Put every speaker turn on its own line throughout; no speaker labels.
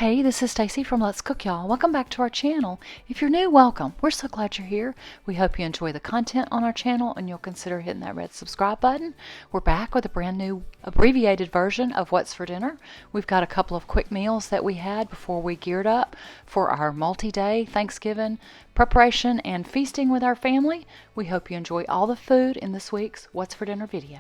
Hey, this is Stacy from Let's Cook Y'all. Welcome back to our channel. If you're new, welcome. We're so glad you're here. We hope you enjoy the content on our channel and you'll consider hitting that red subscribe button. We're back with a brand new abbreviated version of What's for Dinner. We've got a couple of quick meals that we had before we geared up for our multi-day Thanksgiving preparation and feasting with our family. We hope you enjoy all the food in this week's What's for Dinner video.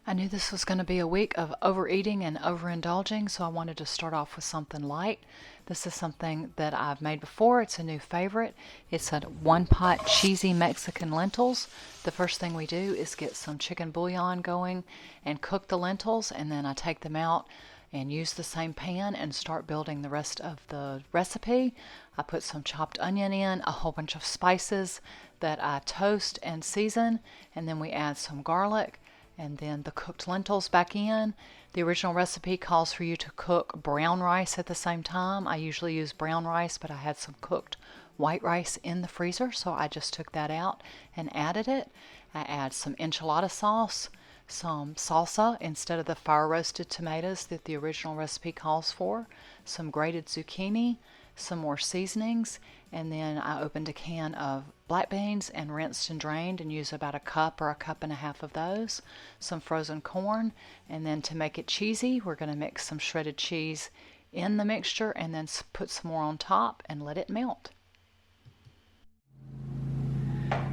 I knew this was going to be a week of overeating and overindulging, so I wanted to start off with something light. This is something that I've made before. It's a new favorite. It's a one-pot cheesy Mexican lentils. The first thing we do is get some chicken bouillon going and cook the lentils, and then I take them out and use the same pan and start building the rest of the recipe. I put some chopped onion in, a whole bunch of spices that I toast and season, and then we add some garlic and then the cooked lentils back in. The original recipe calls for you to cook brown rice at the same time. I usually use brown rice, but I had some cooked white rice in the freezer, so I just took that out and added it. I add some enchilada sauce, some salsa instead of the fire roasted tomatoes that the original recipe calls for, some grated zucchini, some more seasonings, and then I opened a can of black beans and rinsed and drained and used about a cup or a cup and a half of those, some frozen corn, and then to make it cheesy, we're going to mix some shredded cheese in the mixture and then put some more on top and let it melt.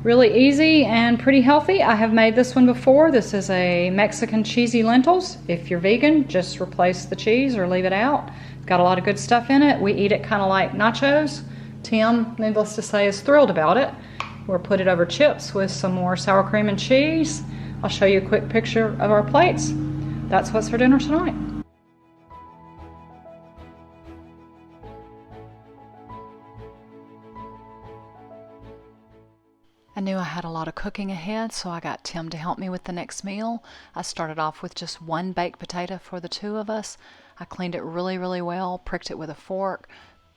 Really easy and pretty healthy. I have made this one before. This is a Mexican cheesy lentils. If you're vegan, just replace the cheese or leave it out. It's got a lot of good stuff in it. We eat it kind of like nachos. Tim, needless to say, is thrilled about it. We'll put it over chips with some more sour cream and cheese. I'll show you a quick picture of our plates. That's what's for dinner tonight. I knew I had a lot of cooking ahead, so I got Tim to help me with the next meal. I started off with just one baked potato for the two of us. I cleaned it really well, pricked it with a fork,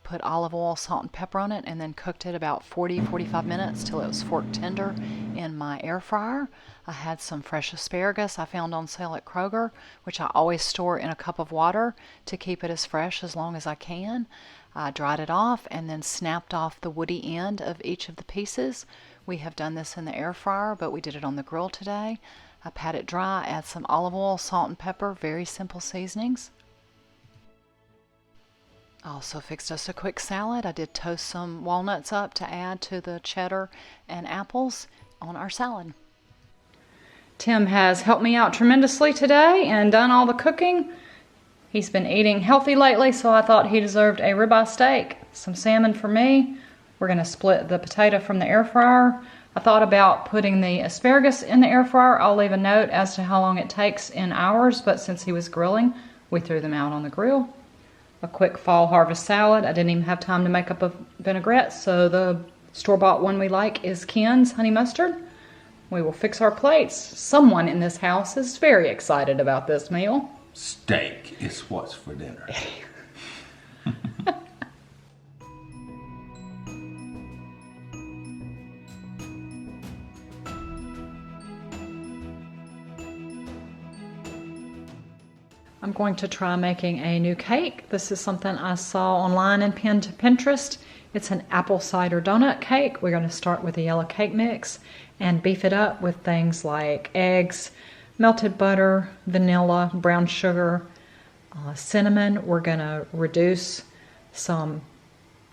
put olive oil, salt, and pepper on it, and then cooked it about 40-45 minutes till it was fork tender in my air fryer. I had some fresh asparagus I found on sale at Kroger, which I always store in a cup of water to keep it as fresh as long as I can. I dried it off and then snapped off the woody end of each of the pieces. We have done this in the air fryer, but we did it on the grill today. I pat it dry, add some olive oil, salt, and pepper, very simple seasonings. I also fixed us a quick salad. I did toast some walnuts up to add to the cheddar and apples on our salad. Tim has helped me out tremendously today and done all the cooking. He's been eating healthy lately, so I thought he deserved a ribeye steak, some salmon for me. We're going to split the potato from the air fryer. I thought about putting the asparagus in the air fryer. I'll leave a note as to how long it takes in hours, but since he was grilling, we threw them out on the grill. A quick fall harvest salad. I didn't even have time to make up a vinaigrette, so the store-bought one we like is Ken's honey mustard. We will fix our plates. Someone in this house is very excited about this meal.
Steak is what's for dinner.
I'm going to try making a new cake. This is something I saw online and pinned to Pinterest. It's an apple cider donut cake. We're going to start with the yellow cake mix and beef it up with things like eggs, melted butter, vanilla, brown sugar, cinnamon. We're going to reduce some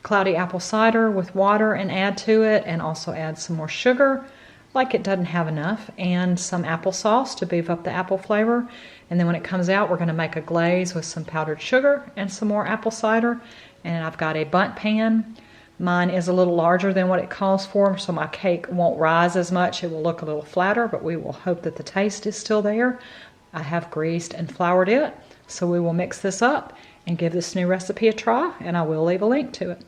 cloudy apple cider with water and add to it, and also add some more sugar, like it doesn't have enough, and some applesauce to beef up the apple flavor. And then when it comes out, we're going to make a glaze with some powdered sugar and some more apple cider. And I've got a bundt pan. Mine is a little larger than what it calls for, so my cake won't rise as much. It will look a little flatter, but we will hope that the taste is still there. I have greased and floured it, so we will mix this up and give this new recipe a try, and I will leave a link to it.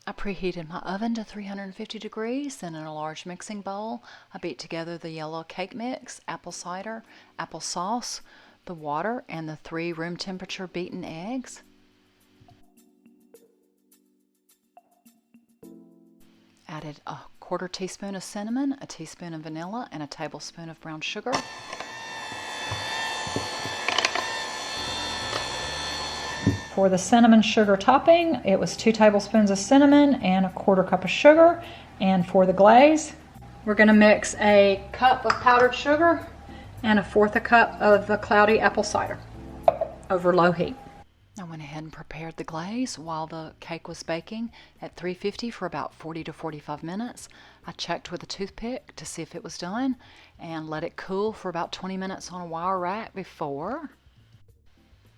I preheated my oven to 350 degrees, then in a large mixing bowl, I beat together the yellow cake mix, apple cider, apple sauce, the water, and the 3 room temperature beaten eggs. Added a 1/4 teaspoon of cinnamon, a teaspoon of vanilla, and a tablespoon of brown sugar.
For the cinnamon sugar topping, it was 2 tablespoons of cinnamon and 1/4 cup of sugar. And for the glaze, we're going to mix a cup of powdered sugar and 1/4 cup of the cloudy apple cider over low heat.
I went ahead and prepared the glaze while the cake was baking at 350 for about 40 to 45 minutes. I checked with a toothpick to see if it was done and let it cool for about 20 minutes on a wire rack before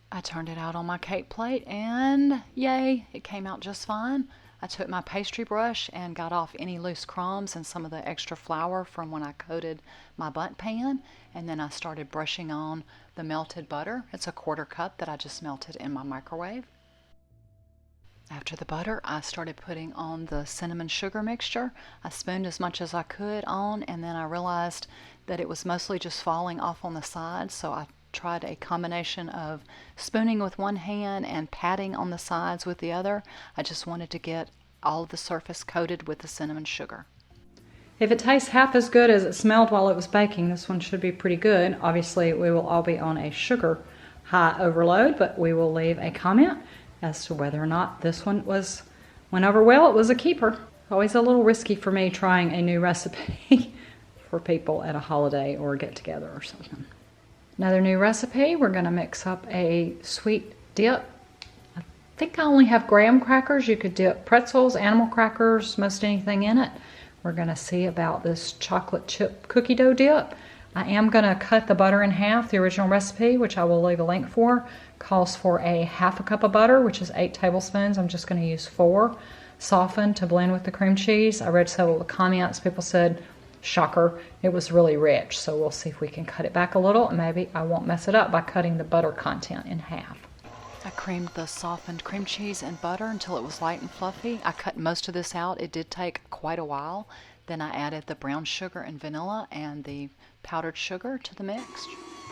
I turned it out on my cake plate, and yay, it came out just fine. I took my pastry brush and got off any loose crumbs and some of the extra flour from when I coated my bundt pan, and then I started brushing on the melted butter. It's a 1/4 cup that I just melted in my microwave. After the butter, I started putting on the cinnamon sugar mixture. I spooned as much as I could on, and then I realized that it was mostly just falling off on the sides, so I tried a combination of spooning with one hand and patting on the sides with the other. I just wanted to get all of the surface coated with the cinnamon sugar.
If it tastes half as good as it smelled while it was baking, this one should be pretty good. Obviously, we will all be on a sugar high overload, but we will leave a comment as to whether or not this one went over well. It was a keeper. Always a little risky for me trying a new recipe for people at a holiday or a get-together or something. Another new recipe, we're going to mix up a sweet dip. I think I only have graham crackers. You could dip pretzels, animal crackers, most anything in it. We're going to see about this chocolate chip cookie dough dip. I am going to cut the butter in half. The original recipe, which I will leave a link for, calls for a 1/2 cup of butter, which is 8 tablespoons. I'm just going to use 4, softened to blend with the cream cheese. I read several of the comments. People said, shocker, it was really rich. So we'll see if we can cut it back a little, and maybe I won't mess it up by cutting the butter content in half.
I creamed the softened cream cheese and butter until it was light and fluffy. I cut most of this out. It did take quite a while. Then I added the brown sugar and vanilla and the powdered sugar to the mix.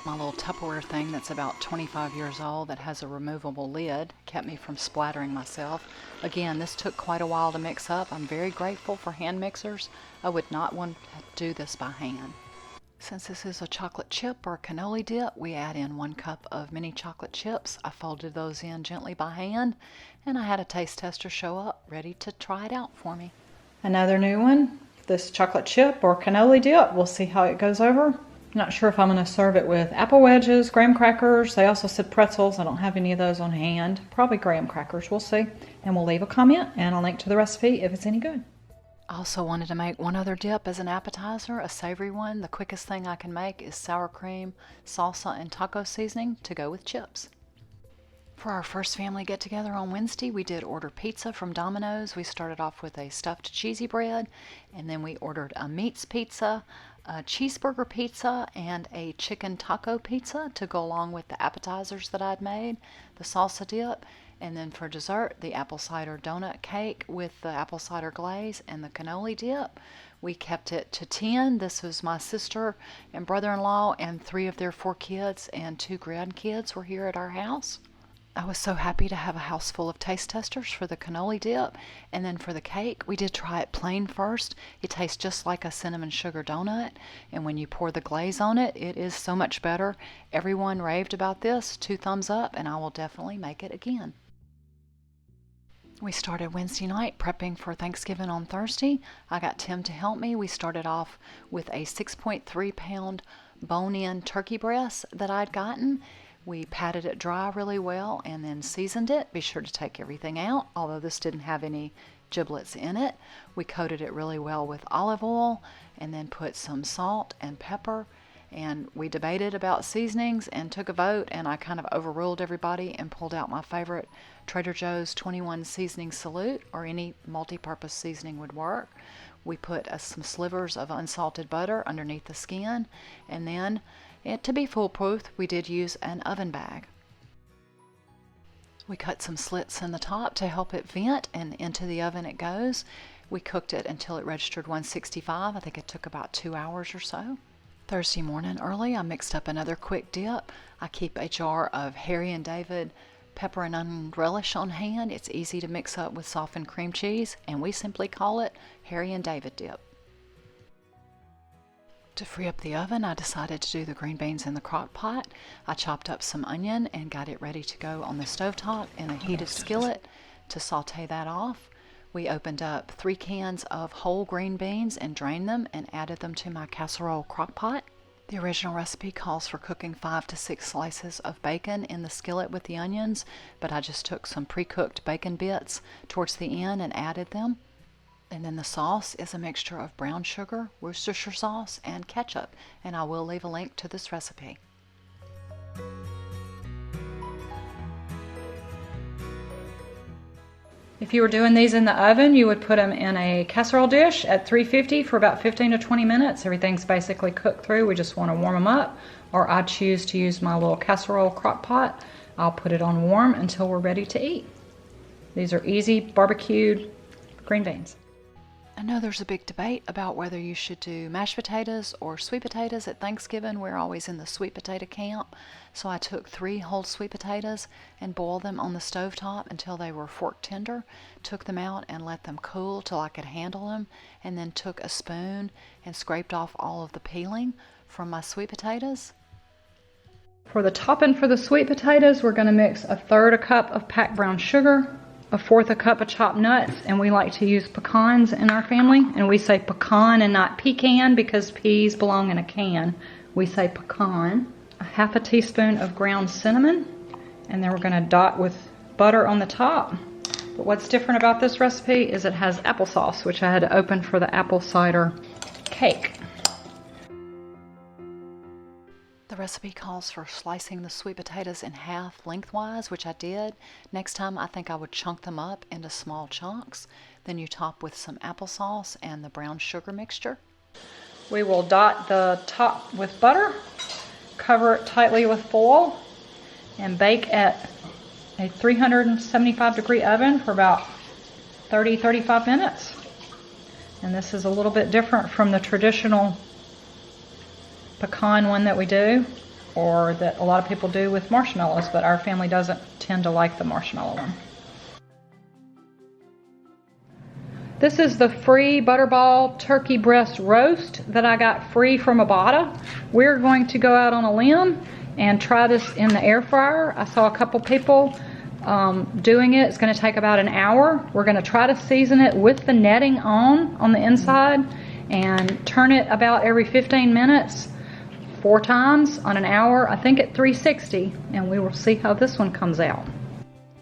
My little Tupperware thing that's about 25 years old that has a removable lid kept me from splattering myself. Again, this took quite a while to mix up. I'm very grateful for hand mixers. I would not want to do this by hand. Since this is a chocolate chip or cannoli dip, we add in 1 cup of mini chocolate chips. I folded those in gently by hand, and I had a taste tester show up ready to try it out for me.
Another new one, this chocolate chip or cannoli dip. We'll see how it goes over. Not sure if I'm going to serve it with apple wedges, graham crackers. They also said pretzels. I don't have any of those on hand. Probably graham crackers. We'll see. And we'll leave a comment and I'll link to the recipe if it's any good.
I also wanted to make one other dip as an appetizer, a savory one. The quickest thing I can make is sour cream, salsa, and taco seasoning to go with chips. For our first family get-together on Wednesday, we did order pizza from Domino's. We started off with a stuffed cheesy bread, and then we ordered a meats pizza, a cheeseburger pizza, and a chicken taco pizza to go along with the appetizers that I'd made, the salsa dip, and then for dessert, the apple cider donut cake with the apple cider glaze and the cannoli dip. We kept it to 10. This was my sister and brother-in-law and 3 of their 4 kids and 2 grandkids were here at our house. I was so happy to have a house full of taste testers for the cannoli dip. And then for the cake, we did try it plain first. It tastes just like a cinnamon sugar donut. And when you pour the glaze on it, it is so much better. Everyone raved about this. 2 thumbs up, and I will definitely make it again. We started Wednesday night prepping for Thanksgiving on Thursday. I got Tim to help me. We started off with a 6.3 pound bone-in turkey breast that I'd gotten. We patted it dry really well and then seasoned it. Be sure to take everything out, although this didn't have any giblets in it. We coated it really well with olive oil and then put some salt and pepper. And we debated about seasonings and took a vote, and I kind of overruled everybody and pulled out my favorite Trader Joe's 21 seasoning salute, or any multi-purpose seasoning would work. We put some slivers of unsalted butter underneath the skin, and then to be foolproof, we did use an oven bag. We cut some slits in the top to help it vent, and into the oven it goes. We cooked it until it registered 165. I think it took about 2 hours or so. Thursday morning early, I mixed up another quick dip. I keep a jar of Harry and David pepper and onion relish on hand. It's easy to mix up with softened cream cheese, and we simply call it Harry and David dip. To free up the oven, I decided to do the green beans in the crock pot. I chopped up some onion and got it ready to go on the stovetop in a heated skillet to saute that off. We opened up 3 cans of whole green beans and drained them and added them to my casserole crock pot. The original recipe calls for cooking 5 to 6 slices of bacon in the skillet with the onions, but I just took some pre-cooked bacon bits towards the end and added them. And then the sauce is a mixture of brown sugar, Worcestershire sauce, and ketchup, and I will leave a link to this recipe.
If you were doing these in the oven, you would put them in a casserole dish at 350 for about 15 to 20 minutes. Everything's basically cooked through. We just want to warm them up, or I choose to use my little casserole crock pot. I'll put it on warm until we're ready to eat. These are easy barbecued green beans.
I know there's a big debate about whether you should do mashed potatoes or sweet potatoes at Thanksgiving. We're always in the sweet potato camp. So I took 3 whole sweet potatoes and boiled them on the stovetop until they were fork tender, took them out and let them cool till I could handle them, and then took a spoon and scraped off all of the peeling from my sweet potatoes.
For the topping for the sweet potatoes, we're going to mix 1/3 cup of packed brown sugar, 1/4 cup of chopped nuts, and we like to use pecans in our family, and we say pecan and not pecan because peas belong in a can. We say pecan. 1/2 teaspoon of ground cinnamon, and then we're going to dot with butter on the top. But what's different about this recipe is it has applesauce, which I had to open for the apple cider cake.
The recipe calls for slicing the sweet potatoes in half lengthwise, which I did. Next time I think I would chunk them up into small chunks. Then you top with some applesauce and the brown sugar mixture.
We will dot the top with butter, cover it tightly with foil, and bake at a 375-degree oven for about 30-35 minutes. And this is a little bit different from the traditional pecan one that we do, or that a lot of people do with marshmallows, but our family doesn't tend to like the marshmallow one. This is the free Butterball turkey breast roast that I got free from Ibotta. We're going to go out on a limb and try this in the air fryer. I saw a couple people doing it. It's going to take about an hour. We're going to try to season it with the netting on the inside and turn it about every 15 minutes. 4 times on an hour, I think at 360, and we will see how this one comes out.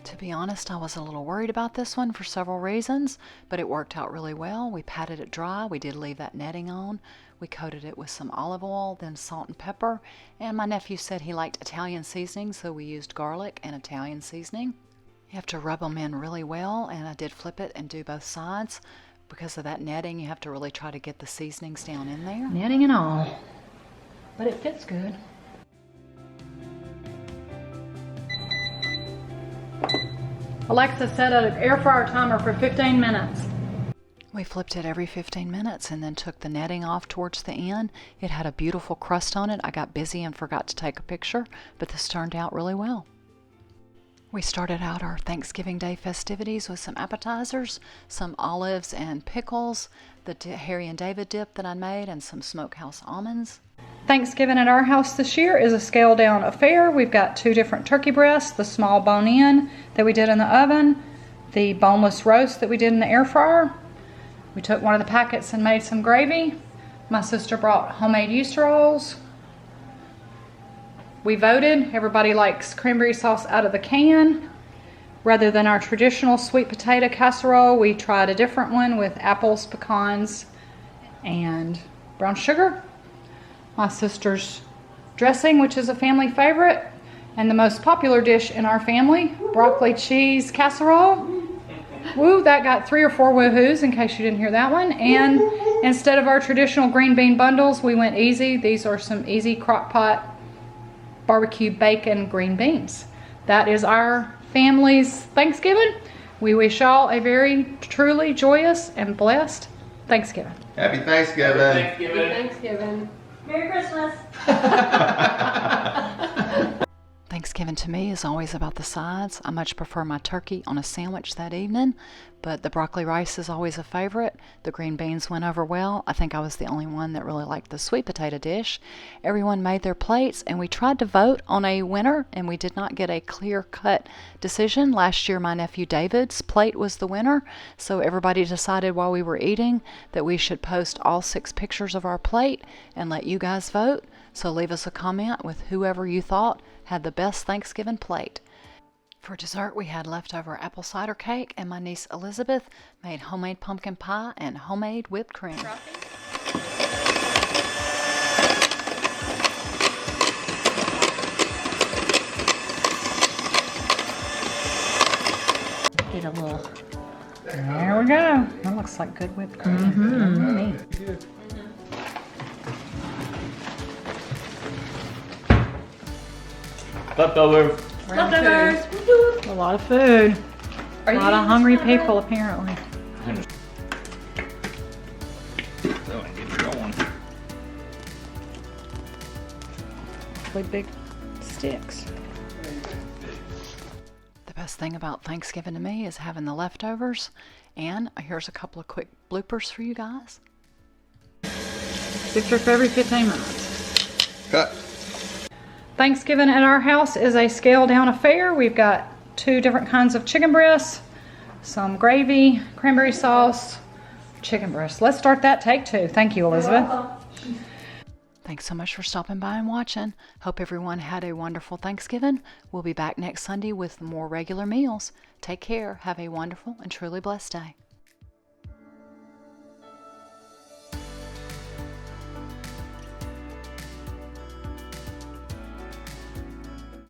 To be honest, I was a little worried about this one for several reasons, but it worked out really well. We patted it dry. We did leave that netting on. We coated it with some olive oil, then salt and pepper, and my nephew said he liked Italian seasoning, so we used garlic and Italian seasoning. You have to rub them in really well, and I did flip it and do both sides. Because of that netting, you have to really try to get the seasonings down in there.
Netting and all. But it fits good. Alexa set an air fryer timer for 15 minutes.
We flipped it every 15 minutes and then took the netting off towards the end. It had a beautiful crust on it. I got busy and forgot to take a picture, but this turned out really well. We started out our Thanksgiving Day festivities with some appetizers, some olives and pickles, the Harry and David dip that I made, and some smokehouse almonds.
Thanksgiving at our house this year is a scaled down affair. We've got 2 different turkey breasts, the small bone-in that we did in the oven, the boneless roast that we did in the air fryer. We took one of the packets and made some gravy. My sister brought homemade yeast rolls. We voted. Everybody likes cranberry sauce out of the can. Rather than our traditional sweet potato casserole, we tried a different one with apples, pecans, and brown sugar. My sister's dressing, which is a family favorite, and the most popular dish in our family, broccoli cheese casserole. Woo, that got 3 or 4 woohoos in case you didn't hear that one. And instead of our traditional green bean bundles, we went easy. These are some easy crock pot barbecue bacon green beans. That is our family's Thanksgiving. We wish y'all a very truly joyous and blessed Thanksgiving.
Happy Thanksgiving.
Happy Thanksgiving.
Merry Christmas.
Thanksgiving Thanksgiving to me is always about the sides. I much prefer my turkey on a sandwich that evening, but the broccoli rice is always a favorite. The green beans went over well. I think I was the only one that really liked the sweet potato dish. Everyone made their plates, and we tried to vote on a winner, and we did not get a clear-cut decision. Last year, my nephew David's plate was the winner, so everybody decided while we were eating that we should post all 6 pictures of our plate and let you guys vote. So leave us a comment with whoever you thought had the best Thanksgiving plate. For dessert, we had leftover apple cider cake, and my niece Elizabeth made homemade pumpkin pie and homemade whipped cream.
Get a little. There we go. That looks like good whipped cream. Mm-hmm.
Leftover.
Leftovers. A lot of food. A lot of hungry people, apparently. Really big sticks.
The best thing about Thanksgiving to me is having the leftovers. And here's a couple of quick bloopers for you guys.
Picture for every 15 minutes.
Cut.
Thanksgiving at our house is a scaled down affair. We've got 2 different kinds of chicken breasts, some gravy, cranberry sauce, chicken breast. Let's start that take 2. Thank you, Elizabeth.
Thanks so much for stopping by and watching. Hope everyone had a wonderful Thanksgiving. We'll be back next Sunday with more regular meals. Take care. Have a wonderful and truly blessed day.